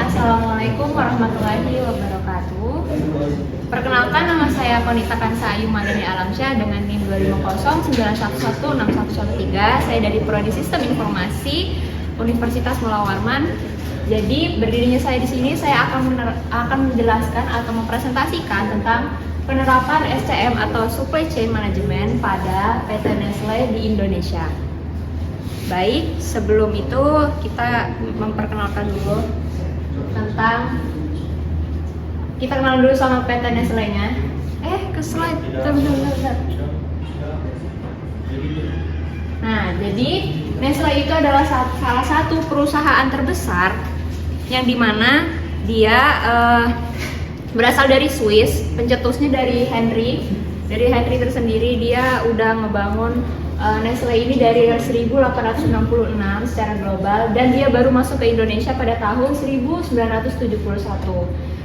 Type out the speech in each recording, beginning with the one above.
Assalamualaikum warahmatullahi wabarakatuh. Perkenalkan, nama saya Konita Kansa Ayu Madani Alamsyah dengan NIM 25091116113. Saya dari Prodi Sistem Informasi Universitas Mula Warman. Jadi berdirinya saya di sini, saya akan menjelaskan atau mempresentasikan tentang penerapan SCM atau Supply Chain Management pada PT Nestle di Indonesia. Baik, sebelum itu kita memperkenalkan dulu tentang, kita kenal dulu sama PT Nestle-nya. Ke slide, bentar. Nah, jadi Nestle itu adalah salah satu perusahaan terbesar yang dimana dia berasal dari Swiss, pencetusnya dari Henry tersendiri. Dia udah ngebangun Nestle ini dari 1866 secara global, dan dia baru masuk ke Indonesia pada tahun 1971.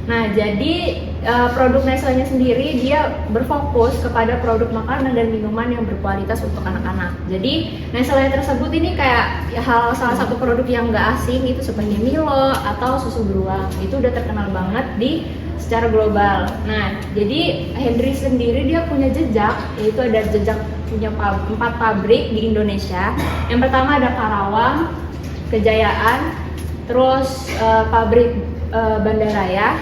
Nah, jadi produk Nestle-nya sendiri dia berfokus kepada produk makanan dan minuman yang berkualitas untuk anak-anak. Jadi Nestle tersebut ini kayak salah satu produk yang nggak asing, itu seperti Milo atau susu beruang. Itu udah terkenal banget secara global. Nah, jadi Henry sendiri dia punya jejak, yaitu ada jejak punya 4 pabrik di Indonesia. Yang pertama ada Karawang, Kejayaan, terus pabrik Bandaraya.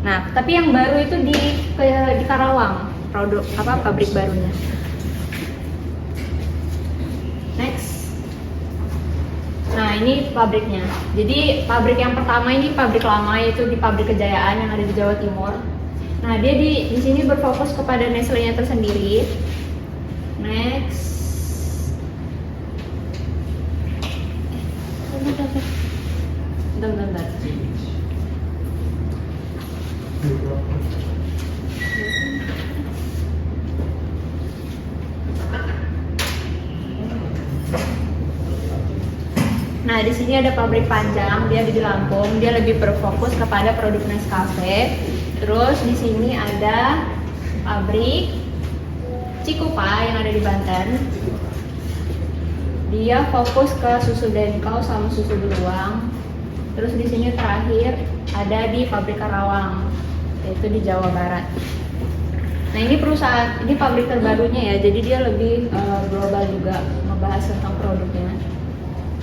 Nah, tapi yang baru itu di Karawang, pabrik barunya. Next. Nah, ini pabriknya. Jadi pabrik yang pertama ini pabrik lama, yaitu di pabrik Kejayaan yang ada di Jawa Timur. Nah, dia di sini berfokus kepada Nestle-nya tersendiri. Next. Bentar. Nah, di sini ada pabrik Panjang, dia ada di Lampung. Dia lebih berfokus kepada produk Nescafe. Terus di sini ada pabrik Cikupa yang ada di Banten. Dia fokus ke susu Denkau sama susu beruang. Terus di sini terakhir ada di pabrik Karawang, yaitu di Jawa Barat. Nah, ini pabrik terbarunya ya, jadi dia lebih global juga, membahas tentang produknya.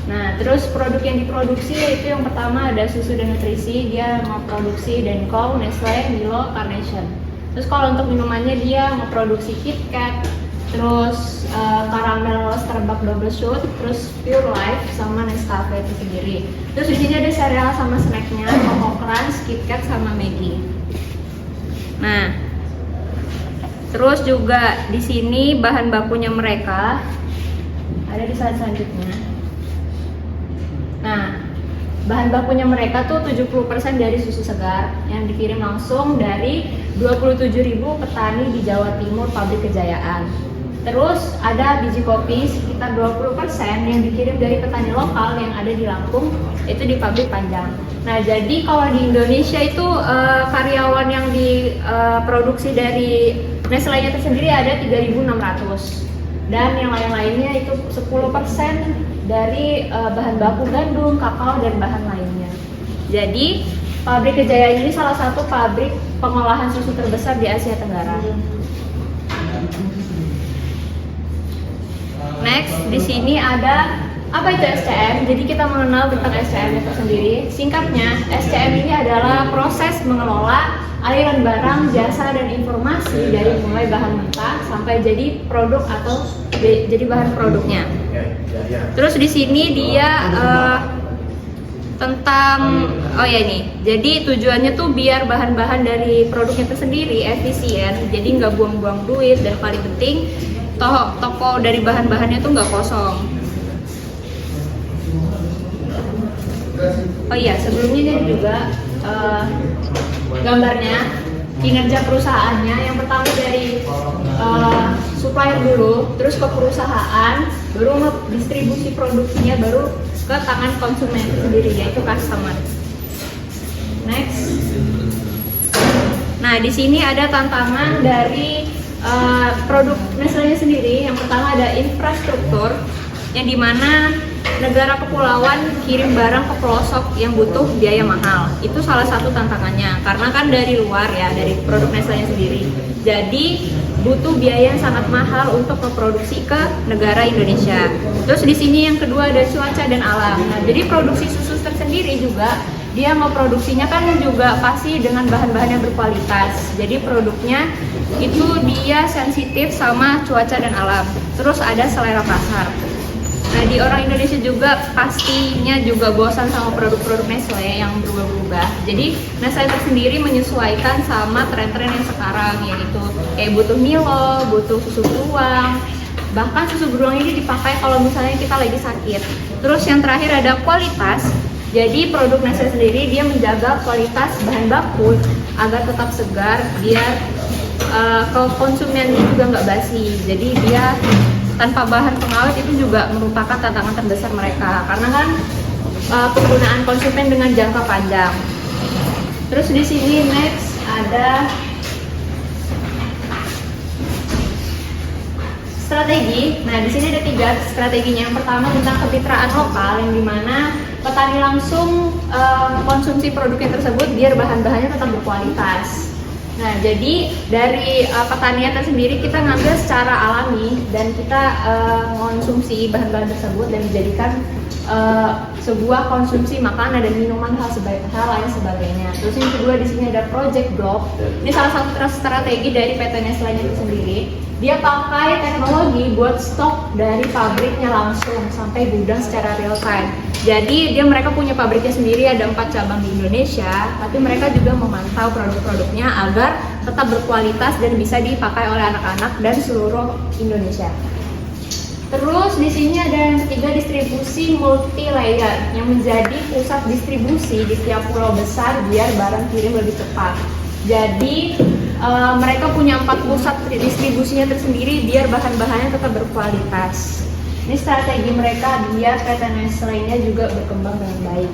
Nah, terus produk yang diproduksi yaitu yang pertama ada susu dan nutrisi. Dia memproduksi Denko, Nestle, Milo, Carnation. Terus kalau untuk minumannya dia memproduksi KitKat, terus Caramel Starbucks Double Shot, terus Pure Life sama Nescafe itu sendiri. Terus di sini ada sereal sama snacknya, Coco Crunch, KitKat sama Maggi. Nah, terus juga di sini bahan bakunya mereka ada di slide selanjutnya. Nah, bahan bakunya mereka tuh 70% dari susu segar yang dikirim langsung dari 27.000 petani di Jawa Timur pabrik Kejayaan. Terus ada biji kopi sekitar 20% yang dikirim dari petani lokal yang ada di Lampung, itu di pabrik Panjang. Nah, jadi kalau di Indonesia itu karyawan yang diproduksi dari Nestle-nya tersendiri ada 3.600. Dan yang lain-lainnya itu 10% dari bahan baku gandum, kakao, dan bahan lainnya. Jadi pabrik Kejayaan ini salah satu pabrik pengolahan susu terbesar di Asia Tenggara. Next, di sini ada apa itu SCM? Jadi kita mengenal tentang SCM itu sendiri. Singkatnya, SCM ini adalah proses mengelola aliran barang, jasa, dan informasi dari mulai bahan mentah sampai jadi produk atau jadi bahan produknya. Terus di sini dia tentang jadi tujuannya tuh biar bahan-bahan dari produknya tersendiri efisien, jadi nggak buang-buang duit, dan paling penting toko dari bahan-bahannya tuh nggak kosong. Sebelumnya ini juga gambarnya kinerja perusahaannya. Yang pertama dari supplier dulu, terus ke perusahaan, baru distribusi produksinya, baru ke tangan konsumen sendiri, yaitu customer. Next. Nah, di sini ada tantangan dari produk Nestle-nya sendiri. Yang pertama ada infrastruktur, yang dimana negara kepulauan kirim barang ke pelosok yang butuh biaya mahal. Itu salah satu tantangannya, karena kan dari luar ya, dari produk Nestle-nya sendiri. Jadi butuh biaya yang sangat mahal untuk memproduksi ke negara Indonesia. Terus di sini yang kedua ada cuaca dan alam. Nah, jadi produksi susu tersendiri juga dia memproduksinya kan juga pasti dengan bahan-bahan yang berkualitas. Jadi produknya itu dia sensitif sama cuaca dan alam. Terus ada selera pasar. Nah, di orang Indonesia juga pastinya juga bosan sama produk-produk Nestle yang berubah-ubah. Jadi Nestle tersendiri menyesuaikan sama tren-tren yang sekarang, yaitu kayak butuh Milo, butuh susu beruang. Bahkan susu beruang ini dipakai kalau misalnya kita lagi sakit. Terus yang terakhir ada kualitas. Jadi produk Nestle sendiri dia menjaga kualitas bahan baku agar tetap segar, biar ke konsumennya juga nggak basi. Jadi dia tanpa bahan pengawet itu juga merupakan tantangan terbesar mereka, karena kan penggunaan konsumen dengan jangka panjang. Terus di sini next ada strategi. Nah, di sini ada 3 strateginya. Yang pertama tentang kemitraan lokal, yang dimana petani langsung konsumsi produknya tersebut biar bahan-bahannya tetap berkualitas. Nah, jadi dari pertanian tersendiri kita ngambil secara alami dan kita mengonsumsi bahan-bahan tersebut dan dijadikan sebuah konsumsi makanan dan minuman hal lain sebagainya. Terus yang kedua di sini ada project block. Ini salah satu strategi dari PT Nestle-nya itu sendiri. Dia pakai teknologi buat stok dari pabriknya langsung sampai gudang secara real time. Jadi mereka punya pabriknya sendiri, ada 4 cabang di Indonesia, tapi mereka juga memantau produk-produknya agar tetap berkualitas dan bisa dipakai oleh anak-anak dan seluruh Indonesia. Terus di sini ada yang ketiga, distribusi multi layer yang menjadi pusat distribusi di setiap pulau besar biar barang kirim lebih cepat. Jadi mereka punya 4 pusat distribusinya tersendiri biar bahan-bahannya tetap berkualitas. Ini strategi mereka biar PT Nestle-nya juga berkembang dengan baik.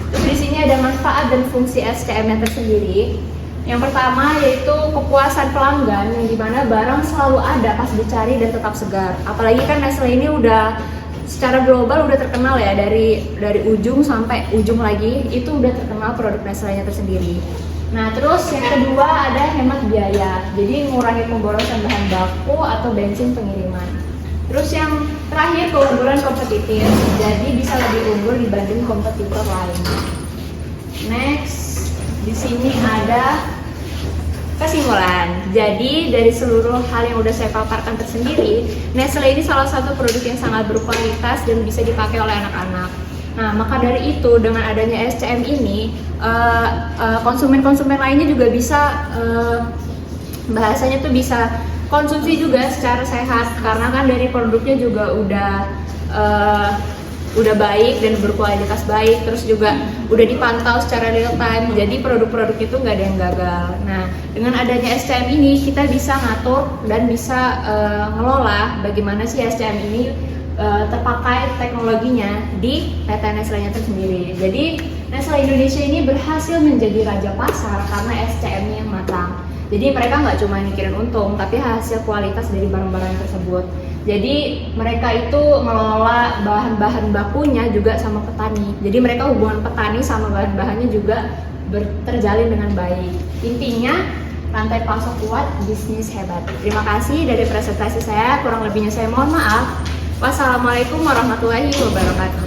Terus di sini ada manfaat dan fungsi SCM-nya tersendiri. Yang pertama yaitu kepuasan pelanggan, yang dimana barang selalu ada pas dicari dan tetap segar. Apalagi kan Nestle ini udah secara global udah terkenal ya, dari ujung sampai ujung lagi itu udah terkenal produk Nestle-nya tersendiri. Nah, terus yang kedua ada hemat biaya, jadi mengurangi pemborosan bahan baku atau bensin pengiriman. Terus yang terakhir keunggulan kompetitif, jadi bisa lebih unggul dibanding kompetitor lain. Next, di sini ada kesimpulan. Jadi dari seluruh hal yang udah saya paparkan tersendiri, Nestle ini salah satu produk yang sangat berkualitas dan bisa dipakai oleh anak-anak. Nah, maka dari itu dengan adanya SCM ini, konsumen-konsumen lainnya juga bisa bahasanya tuh bisa konsumsi juga secara sehat, karena kan dari produknya juga udah baik dan berkualitas baik, terus juga udah dipantau secara real time, jadi produk-produk itu nggak ada yang gagal. Nah, dengan adanya SCM ini kita bisa ngatur dan bisa ngelola bagaimana sih SCM ini terpakai teknologinya di PT Nestle-nya tersendiri. Jadi Nestle Indonesia ini berhasil menjadi raja pasar karena SCM-nya yang matang. Jadi mereka nggak cuma mikirin untung, tapi hasil kualitas dari barang-barang tersebut. Jadi mereka itu mengelola bahan-bahan bakunya juga sama petani. Jadi mereka hubungan petani sama bahan-bahannya juga terjalin dengan baik. Intinya rantai pasok kuat, bisnis hebat. Terima kasih dari presentasi saya. Kurang lebihnya saya mohon maaf. Wassalamualaikum warahmatullahi wabarakatuh.